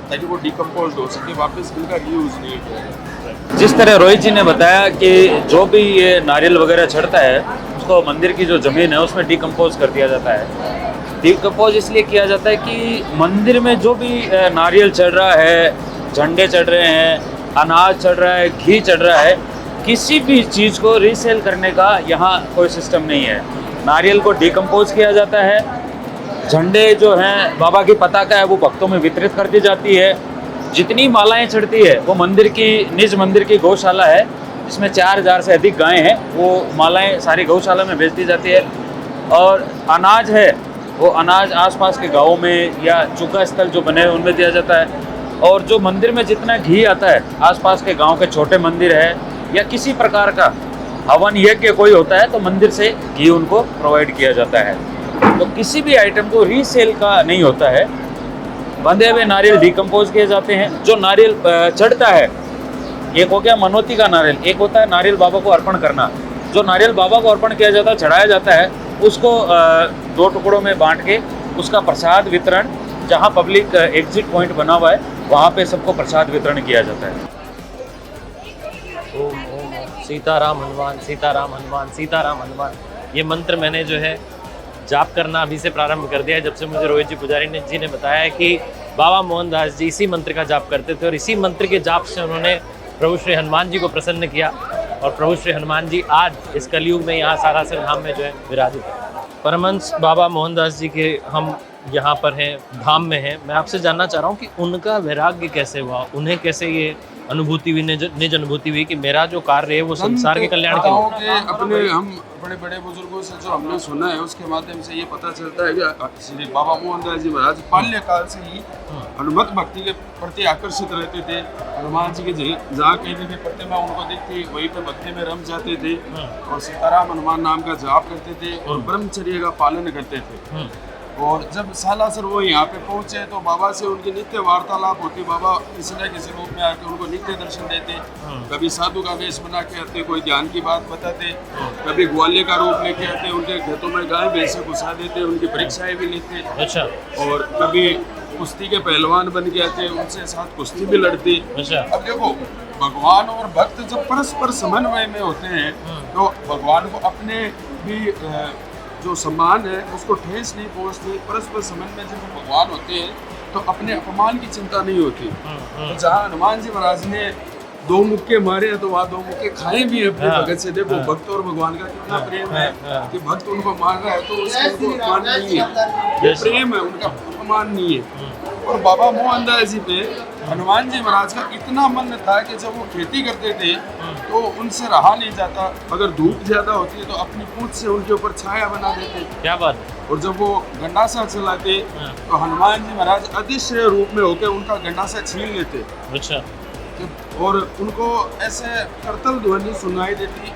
ताकि वो डिकम्पोज हो सके, वापस इनका रीयूज नहीं होगा। जिस तरह रोहित जी ने बताया कि जो भी ये नारियल वगैरह चढ़ता है उसको मंदिर की जो ज़मीन है उसमें डिकम्पोज कर दिया जाता है। डिकम्पोज इसलिए किया जाता है कि मंदिर में जो भी नारियल चढ़ रहा है, झंडे चढ़ रहे हैं, अनाज चढ़ रहा है, घी चढ़ रहा है, किसी भी चीज़ को रीसेल करने का यहाँ कोई सिस्टम नहीं है। नारियल को डिकम्पोज किया जाता है, झंडे जो हैं बाबा की पताका है वो भक्तों में वितरित कर दी जाती है। जितनी मालाएं चढ़ती है वो मंदिर की निज मंदिर की गौशाला है जिसमें 4000 से अधिक गायें हैं, वो मालाएं सारी गौशाला में भेज दी जाती है। और अनाज है वो अनाज आसपास के गाँवों में या चुका स्थल जो बने हैं उनमें दिया जाता है। और जो मंदिर में जितना घी आता है आसपास के गांव के छोटे मंदिर है या किसी प्रकार का हवन यज्ञ कोई होता है तो मंदिर से घी उनको प्रोवाइड किया जाता है। तो किसी भी आइटम को रीसेल का नहीं होता है। बंधे हुए नारियल डिकम्पोज किए जाते हैं। जो नारियल चढ़ता है, एक हो गया मनोती का नारियल, एक होता है नारियल बाबा को अर्पण करना। जो नारियल बाबा को अर्पण किया जाता है, चढ़ाया जाता है, उसको 2 टुकड़ों में बांट के उसका प्रसाद वितरण, जहाँ पब्लिक एग्जिट पॉइंट बना हुआ है वहाँ पे सबको प्रसाद वितरण किया जाता है। ओम ओम सीताराम हनुमान सीताराम हनुमान सीताराम हनुमान, ये मंत्र मैंने जो है जाप करना अभी से प्रारंभ कर दिया है, जब से मुझे रोहित जी पुजारी जी ने बताया है कि बाबा मोहनदास जी इसी मंत्र का जाप करते थे और इसी मंत्र के जाप से उन्होंने प्रभु श्री हनुमान जी को प्रसन्न किया और प्रभु श्री हनुमान जी आज इस कलयुग में यहाँ सारासर धाम में जो है विराजित है। परमहंस बाबा मोहनदास जी के हम यहाँ पर हैं, धाम में हैं। मैं आपसे जानना चाह रहा हूँ कि उनका वैराग्य कैसे हुआ, उन्हें कैसे ये अनुभूति हुई, निज अनुभूति हुई कि मेरा जो कार्य है वो संसार के कल्याण के लिए। अपने हम बड़े बड़े बुजुर्गों से जो हमने सुना है उसके माध्यम से ये पता चलता है कि श्री बाबा मोहनदास जी महाराज बाल्यकाल से ही हनुमत भक्ति के प्रति आकर्षित रहते थे। हनुमान जी के जहाँ कहीं भी प्रतिमा उनको दिखती वहीं पे भक्ति में रम जाते थे और सीताराम हनुमान नाम का जाप करते थे और ब्रह्मचर्य का पालन करते थे। और जब सालासर वो यहाँ पे पहुँचे तो बाबा से उनकी नित्य वार्तालाप होती। बाबा किसी न किसी रूप में आके उनको नित्य दर्शन देते, कभी साधु का वेश बना के आते, कोई ज्ञान की बात बताते, कभी ग्वालियर का रूप लेके आते, उनके खेतों में गाय भैंसे घुसा देते, उनकी परीक्षाएं भी लेते। अच्छा। और कभी कुश्ती के पहलवान बन के आते, उनसे साथ कुश्ती भी लड़ते। अच्छा। अब देखो, भगवान और भक्त जब परस्पर समन्वय में होते हैं तो भगवान को अपने भी जो सम्मान है उसको ठेस नहीं पहुंचती। परस्पर समन्वय जब भगवान होते हैं तो अपने अपमान की चिंता नहीं होती। तो जहाँ हनुमान जी महाराज ने 2 मुक्के मारे तो वहाँ 2 मुक्के खाए भी हैं अपने भगत से। देखो भक्त और भगवान का कितना प्रेम है कि भक्त उनको मार रहा है तो उसका उनको अपमान नहीं है, ये प्रेम है, उनका अपमान नहीं है। और बाबा मोहनदास जी पे हनुमान जी महाराज का इतना मन था कि जब वो खेती करते थे तो उनसे रहा नहीं जाता। अगर धूप ज्यादा होती है तो अपनी पूंछ से उनके ऊपर छाया बना देते। क्या बात है। और जब वो गंडासा चलाते तो हनुमान जी महाराज अतिशय रूप में होकर उनका गंडासा छीन लेते। अच्छा। और उनको ऐसे करतल ध्वनि सुनाई देती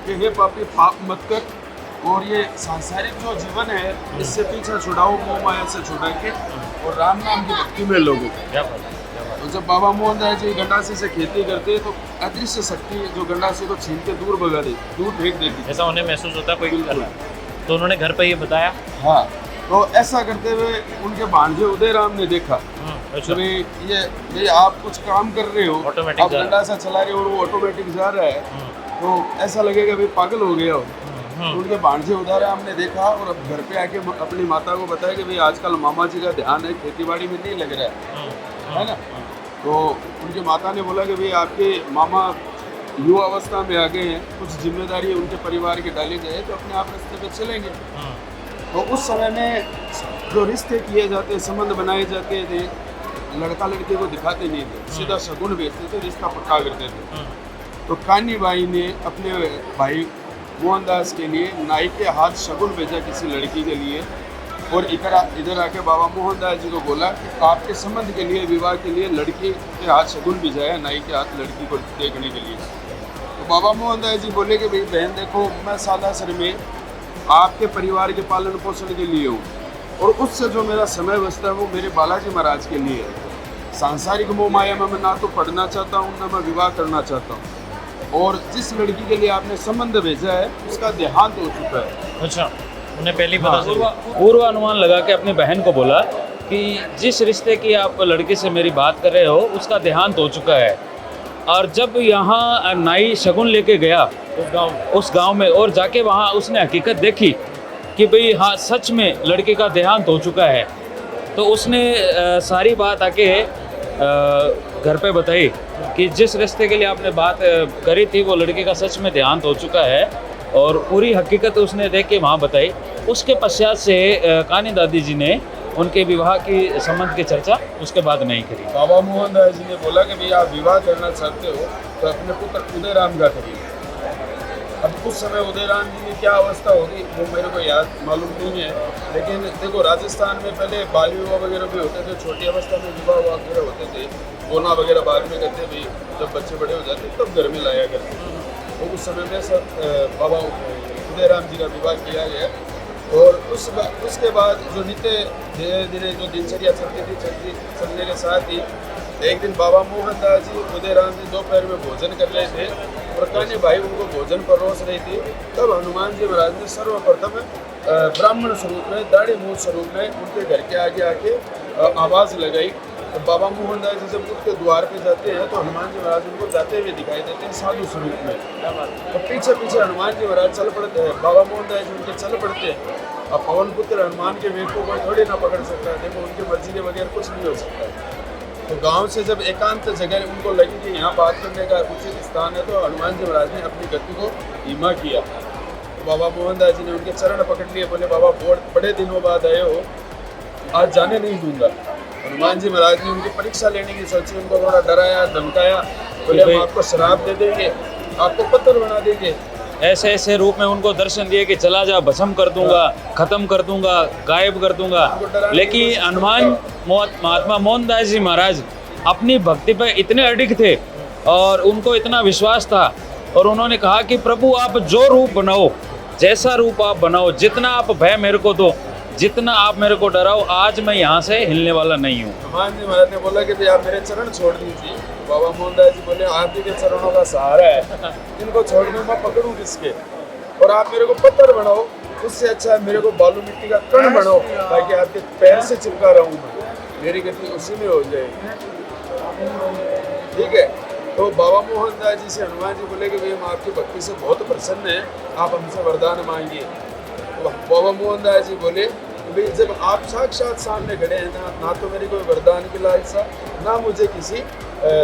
कि हे पापी पाप मत कर और ये सांसारिक जो जीवन है इससे पीछे छुड़ाओ, मोह माया से छुड़ा के और राम नाम की भक्ति में लोगों। क्या बात है। तो जब बाबा मोहनदास जी गंडासे से खेती करते तो अदृश्य शक्ति जो गंडासे को छीन के दूर भगा देती, दूर फेंक देती। ऐसा उन्हें महसूस होता कोई कर रहा है तो उन्होंने घर पर ये बताया। हाँ, तो ऐसा करते हुए उनके भांजे उदय राम ने देखा अच्छा। ये आप कुछ काम कर रहे हो, ऑटोमेटिक आप गंडासा चला रहे हो और वो ऑटोमेटिक जा रहा है तो ऐसा लगेगा भाई पागल हो गया हो। तो उनके भांजे उधर है, हमने देखा और अब घर पे आके अपनी माता को बताया कि भाई आजकल मामा जी का ध्यान है खेती बाड़ी में नहीं लग रहा है ना। तो उनकी माता ने बोला कि भाई आपके मामा युवा अवस्था में आ गए हैं, कुछ जिम्मेदारी उनके परिवार की डाली जाए तो अपने आप रास्ते पे चलेंगे। तो उस समय में जो रिश्ते किए जाते, संबंध बनाए जाते थे, लड़का लड़के को दिखाते नहीं थे, सीधा शगुन भेजते थे, रिश्ता पक्का करते थे। तो कानी बाई ने अपने भाई मोहनदास के लिए नाई के हाथ शगुन भेजा किसी लड़की के लिए, और इधर आके बाबा मोहनदास जी को बोला कि आपके संबंध के लिए, विवाह के लिए लड़की के हाथ शगुन भिजाया, नाई के हाथ लड़की को देखने के लिए। तो बाबा मोहनदास जी बोले कि भाई बहन देखो, मैं सालासर में आपके परिवार के पालन पोषण के लिए हूँ, और उससे जो मेरा समय बचता है वो मेरे बालाजी महाराज के लिए है। सांसारिक मोह माया में मैं ना तो पढ़ना चाहता हूँ, ना मैं विवाह करना चाहता हूँ। और जिस लड़की के लिए आपने संबंध भेजा है उसका देहांत हो चुका है। अच्छा, उन्हें पहले ही पता चला। पूर्वानुमान लगा के अपनी बहन को बोला कि जिस रिश्ते की आप लड़की से मेरी बात कर रहे हो उसका देहांत हो चुका है। और जब यहाँ नाई शगुन लेके गया उस गांव में, और जाके वहाँ उसने हकीकत देखी कि भाई हाँ सच में लड़के का देहांत हो चुका है, तो उसने सारी बात आके घर पे बताई कि जिस रिश्ते के लिए आपने बात करी थी वो लड़के का सच में देहांत हो चुका है, और पूरी हकीकत उसने देख के वहाँ बताई। उसके पश्चात से कानी दादी जी ने उनके विवाह की संबंध की चर्चा उसके बाद नहीं करी। बाबा मोहनदास जी ने बोला कि भाई आप विवाह करना चाहते हो तो अपने पुत्र उदयराम का करिए। अब उस समय उदयराम जी की क्या अवस्था होगी वो मेरे को याद मालूम नहीं है, लेकिन देखो राजस्थान में पहले बाल विवाह वगैरह भी होते थे, छोटी अवस्था में विवाह वगैरह होते थे, बोना वगैरह बाद में करते थे, जब बच्चे बड़े हो जाते तब घर में लाया करते। तो उस समय में सब बाबा उदयराम जी का विवाह किया गया, और उसके बाद जो नित्य धीरे धीरे जो दिनचर्या चलने के साथ ही एक दिन बाबा मोहनदास जी उदयराम जी दोपहर में भोजन कर रहे थे, और कान्हे भाई उनको भोजन परोस रही थी। तब हनुमान जी महाराज ने सर्वप्रथम ब्राह्मण स्वरूप में, दाढ़ी मूल स्वरूप में उनके घर के आगे आके आवाज़ लगाई। तो बाबा मोहनदास जी जब उठ के द्वार पे जाते हैं तो हनुमान जी महाराज उनको जाते हुए दिखाई देते हैं साधु स्वरूप में। तो पीछे पीछे हनुमान जी महाराज चल पड़ते हैं, बाबा मोहनदास जी उनके चल पड़ते हैं। अब पवन पुत्र हनुमान के वेग को कोई थोड़ी ना पकड़ सकता है, देखो उनकी मर्जी के बगैर कुछ नहीं हो सकता। तो गांव से जब एकांत जगह उनको लगी कि यहाँ बात करने का उचित स्थान है, तो हनुमान जी महाराज ने अपनी गति को धीमा किया। तो बाबा मोहनदास जी ने उनके चरण पकड़ लिए, बोले बाबा बड़े दिनों बाद आए हो, आज जाने नहीं दूंगा। हनुमान जी महाराज ने उनकी परीक्षा लेने की सोची, उनको थोड़ा डराया धमकाया, बोले हम आपको शराब दे देंगे, आपको पत्थर बना देंगे। ऐसे ऐसे रूप में उनको दर्शन दिए कि चला जा, भस्म कर दूंगा, खत्म कर दूंगा, गायब कर दूंगा। लेकिन हनुमान महात्मा मोहनदास जी महाराज अपनी भक्ति पर इतने अडिग थे और उनको इतना विश्वास था, और उन्होंने कहा कि प्रभु आप जो रूप बनाओ, जैसा रूप आप बनाओ, जितना आप भय मेरे को दो, जितना आप मेरे को डराओ, आज मैं यहाँ से हिलने वाला नहीं हूँ। हनुमान जी महाराज ने बोला कि भाई आप मेरे चरण छोड़ दीजिए। बाबा मोहनदास जी बोले आप ही के चरणों का सहारा है, इनको छोड़ दूँ मैं पकड़ूँ किसके, और आप मेरे को पत्थर बनाओ, उससे अच्छा है मेरे को बालू मिट्टी का कण बनाओ, ताकि आपके पैर से चिपका रहूँ मैं, मेरी गति उसी में हो जाएगी। ठीक है। तो बाबा मोहनदास जी से हनुमान जी बोले कि भाई हम आपकी भक्ति से बहुत प्रसन्न हैं, आप हमसे वरदान मांगिए। तो बाबा मोहनदास जी बोले कि भाई जब आप साक्षात सामने खड़े हैं ना तो मेरी कोई वरदान की लालसा, ना मुझे किसी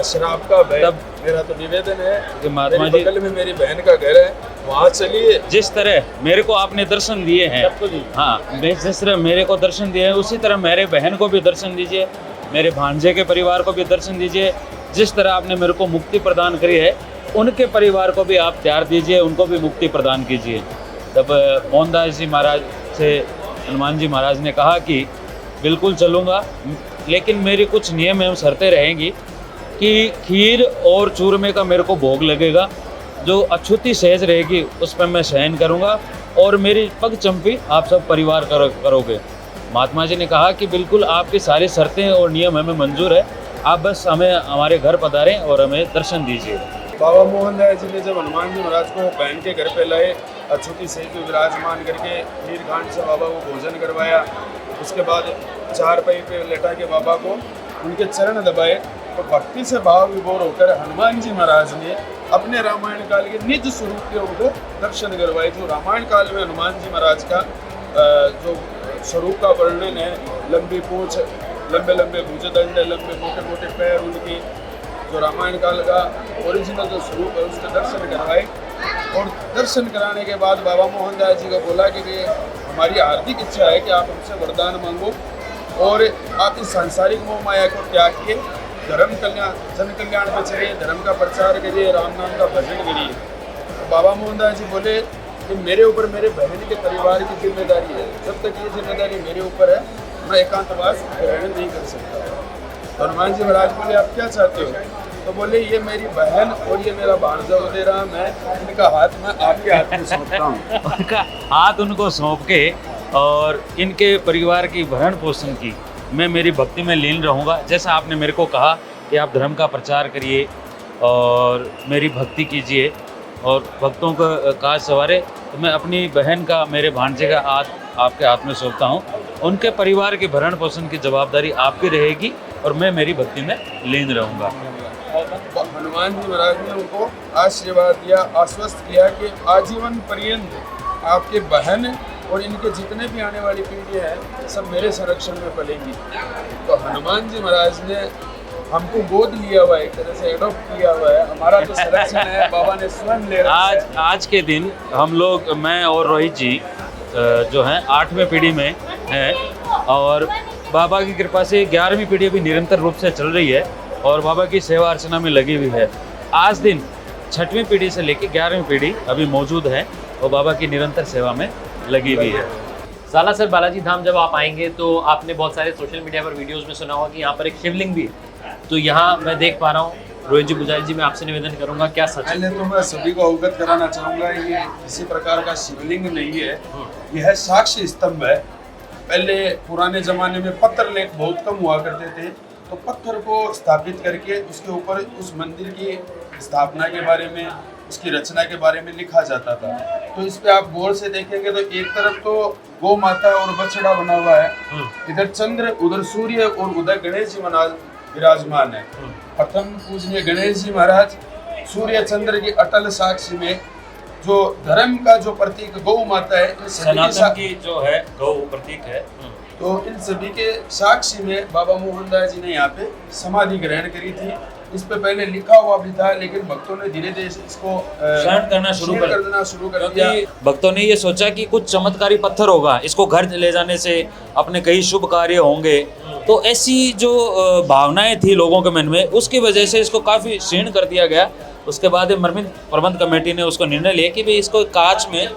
शराब का भय। मेरा तो निवेदन है कि महात्मा जी बगल में मेरी बहन का घर है, वहाँ चलिए। जिस तरह मेरे को आपने दर्शन दिए हैं, हाँ जिस तरह मेरे को दर्शन दिए हैं उसी तरह मेरे बहन को भी दर्शन दीजिए, मेरे भांजे के परिवार को भी दर्शन दीजिए। जिस तरह आपने मेरे को मुक्ति प्रदान करी है उनके परिवार को भी आप त्याग दीजिए, उनको भी मुक्ति प्रदान कीजिए। तब मोहनदास जी महाराज से हनुमान जी महाराज ने कहा कि बिल्कुल चलूँगा, लेकिन मेरी कुछ नियम एवं शर्तें रहेंगी कि खीर और चूरमे का मेरे को भोग लगेगा, जो अछूती सहज रहेगी उस पर मैं शयन करूँगा, और मेरी पग चंपी आप सब परिवार करोगे। महात्मा जी ने कहा कि बिल्कुल आपकी सारी शर्तें और नियम हमें मंजूर है, आप बस हमें हमारे घर पधारें और हमें दर्शन दीजिए। बाबा मोहनदास जी ने जब हनुमान जी महाराज को बहन के घर पे लाए, अछूती सही को विराजमान करके खीर खांड से बाबा को भोजन करवाया, उसके बाद चार पाई पे लेटा के बाबा को उनके चरण दबाए, तो भक्ति से भाव विभोर होकर हनुमान जी महाराज ने अपने रामायण काल के निज स्वरूप के उनको दर्शन करवाए। जो रामायण काल में हनुमान जी महाराज का जो स्वरूप का वर्णन है, लंबी पूंछ, लंबे लंबे भुजदंड, लंबे मोटे मोटे पैर, उनकी जो रामायण काल का ओरिजिनल जो स्वरूप है उसके दर्शन करवाए। और दर्शन कराने के बाद बाबा मोहनदास जी को बोला कि हमारी हार्दिक इच्छा है कि आप हमसे वरदान मांगो और आप इस सांसारिक मोह माया को त्याग के धर्म कल्याण, जन कल्याण पर चलिए, धर्म का प्रचार करिए, राम नाम का भजन करिए। तो बाबा मोहनदास जी बोले कि मेरे ऊपर मेरे बहन के परिवार की जिम्मेदारी है, जब तक ये जिम्मेदारी मेरे ऊपर है मैं एकांतवास ग्रहण नहीं कर सकता। तो हनुमान जी महाराज बोले आप क्या चाहते हो? तो बोले ये मेरी बहन और ये मेरा भांजा वगैरह, मैं इनका हाथ मैं आपके हाथ में सौंपता हूँ। उनका हाथ उनको सौंप के और इनके परिवार की भरण पोषण की मैं मेरी भक्ति में लीन रहूँगा। जैसा आपने मेरे को कहा कि आप धर्म का प्रचार करिए और मेरी भक्ति कीजिए और भक्तों का काज सवारे, तो मैं अपनी बहन का, मेरे भांजे का हाथ आपके हाथ में सौंपता हूँ। उनके परिवार की भरण पोषण की जवाबदारी आपकी रहेगी और मैं मेरी भक्ति में लीन रहूँगा। हनुमान जी महाराज ने उनको आशीर्वाद दिया, आश्वस्त किया कि आजीवन पर्यंत आपके बहन और इनके जितने भी आने वाली पीढ़ियाँ हैं सब मेरे संरक्षण में पलेंगी। तो हनुमान जी महाराज ने हमको गोद लिया हुआ है, एक तरह से एडॉप्ट किया हुआ है। हमारा जो संरक्षण है बाबा ने स्वयं ले रखा है। आज के दिन हम लोग, मैं और रोहित जी जो हैं 8वें पीढ़ी में हैं और बाबा की कृपा से 11वीं पीढ़ी भी निरंतर रूप से चल रही है और बाबा की सेवा अर्चना में लगी हुई है। आज दिन 6वीं पीढ़ी से लेकर 11वीं पीढ़ी अभी मौजूद है और बाबा की निरंतर सेवा में लगी हुई है। सालासर बालाजी धाम जब आप आएंगे तो आपने बहुत सारे सोशल मीडिया पर वीडियोस में सुना होगा कि यहाँ पर एक शिवलिंग भी है, तो यहाँ मैं देख पा रहा हूँ। रोहित जी, पुजारी जी, मैं आपसे निवेदन करूंगा, क्या सच है? पहले तो मैं सभी को अवगत कराना चाहूँगा, ये किसी प्रकार का शिवलिंग नहीं है, यह साक्ष्य स्तंभ है। पहले पुराने ज़माने में पत्थर लेख बहुत कम हुआ करते थे, तो पत्थर को स्थापित करके उसके ऊपर उस मंदिर की स्थापना के बारे में, उसकी रचना के बारे में लिखा जाता था। तो इस पे आप गौर से देखेंगे तो एक तरफ तो गौ माता और बछड़ा बना हुआ है, इधर चंद्र, उधर सूर्य और उधर गणेश जी विराजमान है। प्रथम पूजनीय गणेश जी महाराज सूर्य चंद्र की अटल साक्षी में जो धर्म का जो प्रतीक गौ माता है, इन सनातन की जो है गौ प्रतीक है, तो इन सभी के साक्षी में बाबा मोहनदास जी ने यहाँ पे समाधि ग्रहण करी थी। इस पे पहले लिखा हुआ भी था, लेकिन भक्तों ने धीरे धीरे इसको शरण करना शुरू कर दिया। भक्तों ने ये सोचा कि कुछ चमत्कारी पत्थर होगा, इसको घर ले जाने से अपने कई शुभ कार्य होंगे। तो ऐसी जो भावनाएं थी लोगों के मन में, उसकी वजह से इसको काफ़ी क्षीण कर दिया गया। उसके बाद मंदिर प्रबंध कमेटी ने उसको निर्णय लिया कि भाई इसको कांच में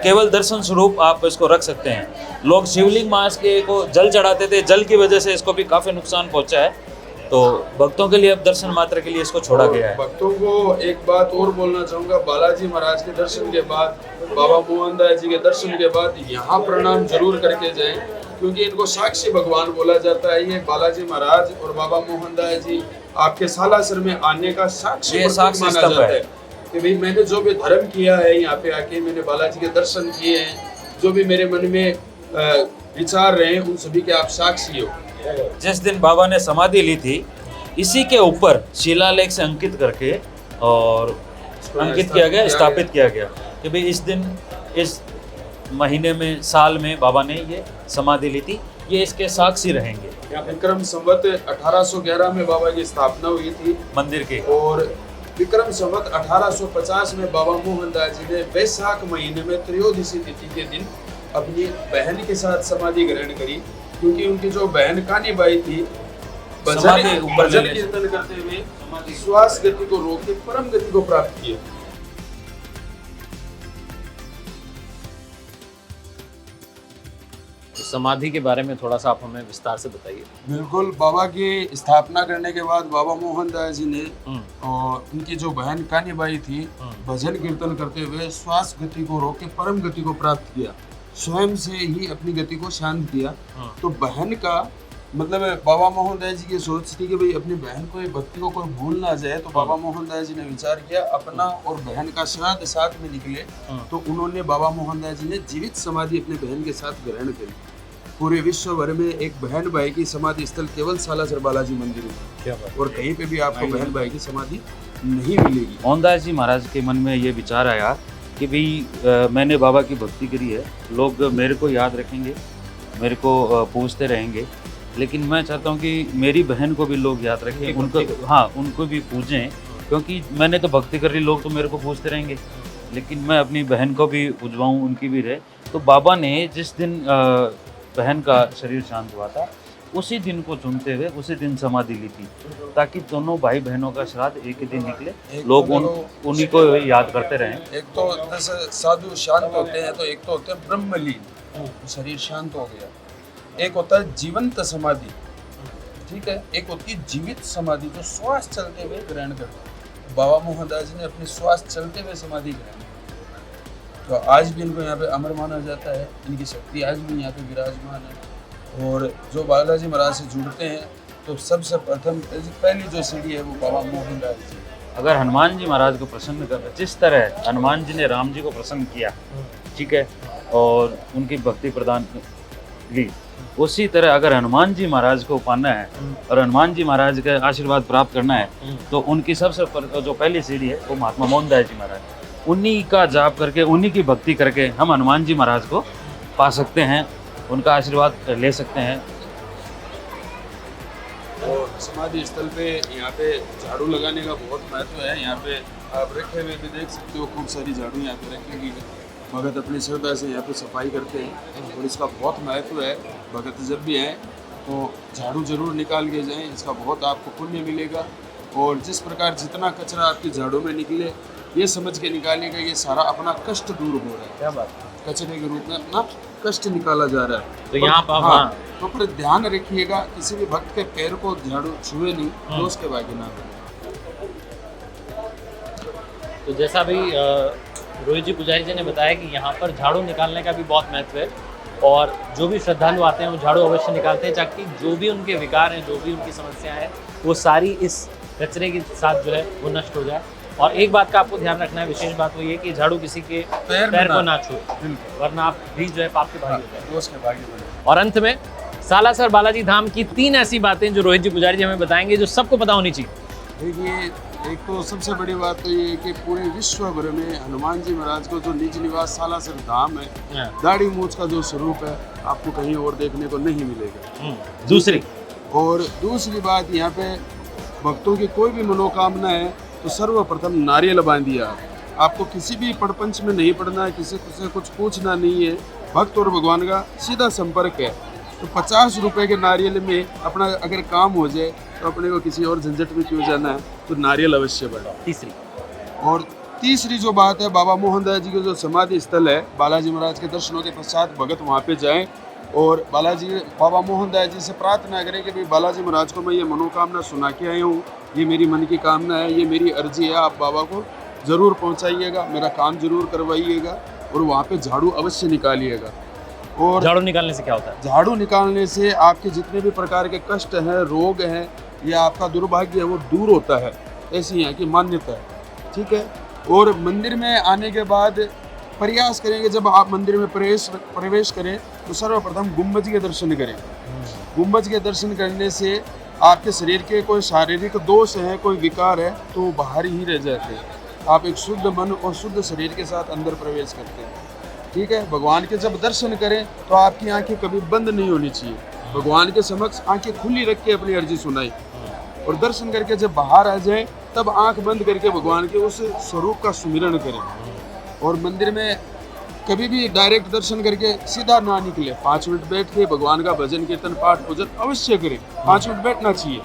केवल दर्शन स्वरूप आप इसको रख सकते हैं। लोग शिवलिंग मास के को जल चढ़ाते थे, जल की वजह से इसको भी काफ़ी नुकसान पहुंचा है। तो भक्तों के लिए अब दर्शन मात्र के लिए इसको छोड़ा गया है। भक्तों को एक बात और बोलना चाहूँगा, बालाजी महाराज के दर्शन के बाद, बाबा मोहनदास जी के दर्शन के बाद यहाँ प्रणाम जरूर करके जाएं, क्योंकि इनको साक्षी भगवान बोला जाता है। ये बालाजी महाराज और बाबा मोहनदास जी आपके सालासर में आने का साक्षी माना जाता है कि भाई मैंने जो भी धर्म किया है, यहाँ पे आके मैंने बालाजी के दर्शन किए हैं, जो भी मेरे मन में विचार रहे उन सभी के आप साक्षी हो। जिस दिन बाबा ने समाधि ली थी, इसी के ऊपर शिलालेख से अंकित करके और अंकित किया गया, स्थापित किया गया कि भाई इस दिन, इस महीने में, साल में बाबा ने ये समाधि ली थी, ये इसके साक्षी रहेंगे। विक्रम संवत 1811 में बाबा की स्थापना हुई थी मंदिर के, और विक्रम संवत 1850 में बाबा मोहनदास जी ने वैशाख महीने में त्रयोदशी तिथि के दिन अपनी बहन के साथ समाधि ग्रहण करी, क्योंकि उनकी जो बहन कानीबाई थी भजन कीर्तन करते हुए श्वास गति को रोक के परम गति को प्राप्त किया। तो समाधि के बारे में थोड़ा सा आप हमें विस्तार से बताइए। बिल्कुल, बाबा की स्थापना करने के बाद बाबा मोहनदास जी ने और उनकी जो बहन कानीबाई थी भजन कीर्तन करते हुए श्वास गति को रोक के परम गति को प्राप्त किया, स्वयं से ही अपनी गति को शांत किया। तो बहन का मतलब बाबा मोहनदास जी की सोच थी कि भाई अपनी बहन को, भक्ति को कोई भूल ना जाए। तो बाबा मोहनदास जी ने विचार किया, अपना और बहन का श्राद्ध साथ में निकले। तो उन्होंने, बाबा मोहनदास जी ने जीवित समाधि अपने बहन के साथ ग्रहण करी। पूरे विश्व भर में एक बहन भाई की समाधि स्थल केवल सालासर बालाजी मंदिर में, क्या बात। और कहीं पे भी आपको बहन भाई की समाधि नहीं मिलेगी। मोहनदास जी महाराज के मन में ये विचार आया कि भाई मैंने बाबा की भक्ति करी है, लोग मेरे को याद रखेंगे, मेरे को पूछते रहेंगे, लेकिन मैं चाहता हूँ कि मेरी बहन को भी लोग याद रखें, उनको, हाँ, उनको भी पूजें, क्योंकि मैंने तो भक्ति कर ली, लोग तो मेरे को पूछते रहेंगे, लेकिन मैं अपनी बहन को भी पूजवाऊँ, उनकी भी रहे। तो बाबा ने जिस दिन बहन का शरीर शांत हुआ था, उसी दिन को चुनते हुए उसी दिन समाधि ली थी, ताकि दोनों भाई बहनों का श्राद्ध एक ही दिन निकले, लोग उन्हीं को याद करते रहें। एक तो जैसे साधु शांत होते हैं, तो एक तो होते हैं ब्रह्मलीन, शरीर शांत हो गया। एक होता है जीवंत समाधि, ठीक है, एक होती है जीवित समाधि जो श्वास चलते हुए ग्रहण करते हैं। बाबा मोहनदास जी ने अपनी श्वास चलते हुए समाधि ग्रहण की, तो आज भी इनको यहाँ पे अमर माना जाता है, इनकी शक्ति आज भी यहाँ पे विराजमान है। और जो बालाजी महाराज से जुड़ते हैं तो सबसे प्रथम पहली जो सीढ़ी है वो बाबा मोहनदास जी। अगर हनुमान जी महाराज को प्रसन्न कर, जिस तरह हनुमान जी ने राम जी को प्रसन्न किया, ठीक है, और उनकी भक्ति प्रदान ली, उसी तरह अगर हनुमान जी महाराज को पाना है और हनुमान जी महाराज का आशीर्वाद प्राप्त करना है, तो उनकी सबसे जो पहली सीढ़ी है वो महात्मा मोहनदास जी महाराज, उन्हीं का जाप करके, उन्हीं की भक्ति करके हम हनुमान जी महाराज को पा सकते हैं, उनका आशीर्वाद ले सकते हैं। और समाधि स्थल पे यहाँ पे झाड़ू लगाने का बहुत महत्व है। यहाँ पे आप रखे हुए भी देख सकते हो, खूब सारी झाड़ू यहाँ पे रखी हुई है। भगत अपनी श्रद्धा से यहाँ पे सफाई करते हैं और इसका बहुत महत्व है। भगत जब भी आए तो झाड़ू जरूर निकाल के जाएं, इसका बहुत आपको पुण्य मिलेगा। और जिस प्रकार जितना कचरा आपकी झाड़ू में निकले, ये समझ के निकालेगा ये सारा अपना कष्ट दूर हो रहा है। क्या बात। कचरे के रूप में अपना कष्ट निकाला जा रहा है। तो यहाँ पर हाँ, तो पर ध्यान रखिएगा, किसी भी भक्त के पैर को झाड़ू छुए नहीं, तो उसके भाग्य ना बने। तो जैसा भी रोहित जी पुजारी जी ने बताया कि यहाँ पर झाड़ू निकालने का भी बहुत महत्व है, और जो भी श्रद्धालु आते हैं वो झाड़ू अवश्य निकालते हैं, ताकि जो भी उनके विकार हैं, जो भी उनकी समस्या है, वो सारी इस कचरे के साथ जो है वो नष्ट हो जाए। और एक बात का आपको ध्यान रखना है, विशेष बात वो ये कि झाड़ू किसी के पैर को ना छूए, वरना आप भी जो है पाप के भागी हो जाए, उसके भाग्य बने। और अंत में सालासर बालाजी धाम की 3 ऐसी बातें जो रोहित जी पुजारी जी हमें बताएंगे, जो सबको पता होनी चाहिए। देखिए, एक तो सबसे बड़ी बात तो ये है कि पूरे विश्व भर में हनुमान जी महाराज को जो निज निवास सालासर धाम है, दाढ़ी मूंछ का जो स्वरूप है, आपको कहीं और देखने को नहीं मिलेगा। दूसरी बात, यहाँ पे भक्तों की कोई भी मनोकामना है तो सर्वप्रथम नारियल बांधिए। आपको किसी भी प्रपंच में नहीं पड़ना है, किसी से कुछ पूछना नहीं है, भक्त और भगवान का सीधा संपर्क है। तो 50 रुपए के नारियल में अपना अगर काम हो जाए तो अपने को किसी और झंझट में क्यों जाना है, तो नारियल अवश्य बढ़ाओ। तीसरी जो बात है, बाबा मोहनदास जी का जो समाधि स्थल है, बालाजी महाराज के दर्शनों के पश्चात भगत वहाँ पे जाएं और बाबा मोहनदास जी से प्रार्थना करें कि भाई बालाजी महाराज को मैं ये मनोकामना सुना के आया हूँ, ये मेरी मन की कामना है, ये मेरी अर्जी है, आप बाबा को ज़रूर पहुँचाइएगा, मेरा काम जरूर करवाइएगा, और वहाँ पे झाड़ू अवश्य निकालिएगा। और झाड़ू निकालने से क्या होता है? झाड़ू निकालने से आपके जितने भी प्रकार के कष्ट हैं, रोग हैं, या आपका दुर्भाग्य है, वो दूर होता है। ऐसी यहाँ की मान्यता है, ठीक है। और मंदिर में आने के बाद प्रयास करेंगे, जब आप मंदिर में प्रवेश करें तो सर्वप्रथम गुम्बज के दर्शन करें। गुम्बज के दर्शन करने से आपके शरीर के कोई शारीरिक दोष हैं, कोई विकार है, तो वो बाहर ही रह जाते हैं। आप एक शुद्ध मन और शुद्ध शरीर के साथ अंदर प्रवेश करते हैं, ठीक है। भगवान के जब दर्शन करें तो आपकी आंखें कभी बंद नहीं होनी चाहिए। भगवान के समक्ष आंखें खुली रख के अपनी अर्जी सुनाई, और दर्शन करके जब बाहर आ जाए तब आंख बंद करके भगवान के उस स्वरूप का सुमिरन करें। और मंदिर में कभी भी डायरेक्ट दर्शन करके सीधा ना निकले, 5 मिनट बैठ के भगवान का भजन कीर्तन पाठ पूजन अवश्य करें। 5 मिनट बैठना चाहिए।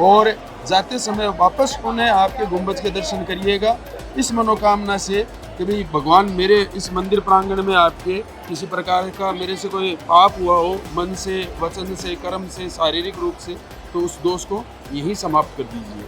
और जाते समय वापस उन्हें आपके गुम्बज के दर्शन करिएगा, इस मनोकामना से कि भाई भगवान मेरे इस मंदिर प्रांगण में आपके किसी प्रकार का मेरे से कोई पाप हुआ हो, मन से, वचन से, कर्म से, शारीरिक रूप से, तो उस दोष को यही समाप्त कर दीजिए।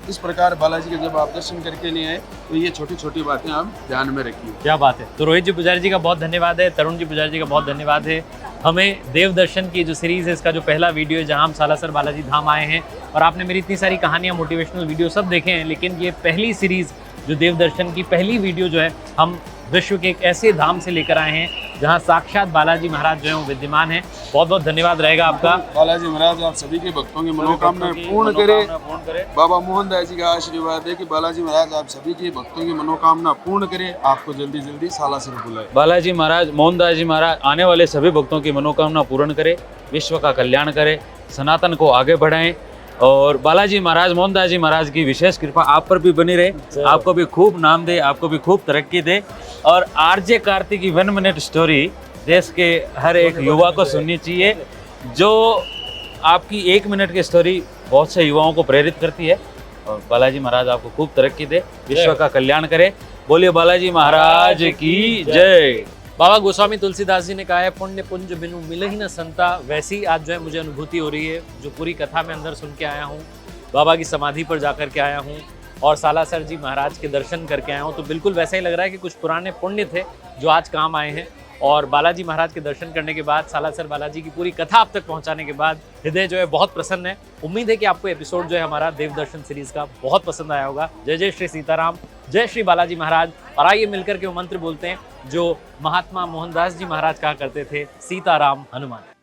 इस प्रकार बालाजी के जब आप दर्शन करके नहीं आए तो ये छोटी छोटी बातें आप ध्यान में रखिए। क्या बात है। तो रोहित जी पुजारी जी का बहुत धन्यवाद है, तरुण जी पुजारी जी का बहुत धन्यवाद है। हमें देव दर्शन की जो सीरीज़ है, इसका जो पहला वीडियो है जहां हम सालासर बालाजी धाम आए हैं, और आपने मेरी इतनी सारी कहानियां, मोटिवेशनल वीडियो सब देखे हैं, लेकिन ये पहली सीरीज़ जो देव दर्शन की पहली वीडियो जो है, हम विश्व के एक ऐसे धाम से लेकर आए हैं जहाँ साक्षात बालाजी महाराज जो है वो विद्यमान है। बहुत बहुत धन्यवाद रहेगा आपका। बालाजी महाराज आप सभी के भक्तों की मनोकामना पूर्ण करे। बाबा मोहनदास जी का आशीर्वाद है कि बालाजी महाराज आप सभी के भक्तों की मनोकामना पूर्ण करे, आपको जल्दी जल्दी सालासर बुलाए। बालाजी महाराज, मोहनदास जी महाराज आने वाले सभी भक्तों की मनोकामना पूर्ण करे, विश्व का कल्याण करे, सनातन को आगे बढ़ाएं और बालाजी महाराज, मोहनदास जी महाराज की विशेष कृपा आप पर भी बनी रहे, आपको भी खूब नाम दे, आपको भी खूब तरक्की दे। और आरजे कार्तिक की 1 मिनट स्टोरी देश के हर एक युवा को सुननी चाहिए। जो आपकी 1 मिनट की स्टोरी बहुत से युवाओं को प्रेरित करती है। और बालाजी महाराज आपको खूब तरक्की दे, विश्व का कल्याण करे। बोलिए बालाजी महाराज की जय। बाबा गोस्वामी तुलसीदास जी ने कहा है, पुण्य पुंज बिनु मिले ही न संता। वैसी आज जो है मुझे अनुभूति हो रही है, जो पूरी कथा में अंदर सुन के आया हूँ, बाबा की समाधि पर जाकर के आया हूँ और सालासर जी महाराज के दर्शन करके आया हूँ, तो बिल्कुल वैसा ही लग रहा है कि कुछ पुराने पुण्य थे जो आज काम आए हैं। और बालाजी महाराज के दर्शन करने के बाद, सालासर बालाजी की पूरी कथा आप तक पहुंचाने के बाद हृदय जो है बहुत प्रसन्न है। उम्मीद है कि आपको एपिसोड जो है हमारा देव दर्शन सीरीज का बहुत पसंद आया होगा। जय जय श्री सीताराम, जय श्री बालाजी महाराज। और आइए मिलकर के वो मंत्र बोलते हैं जो महात्मा मोहनदास जी महाराज कहा करते थे, सीताराम हनुमान।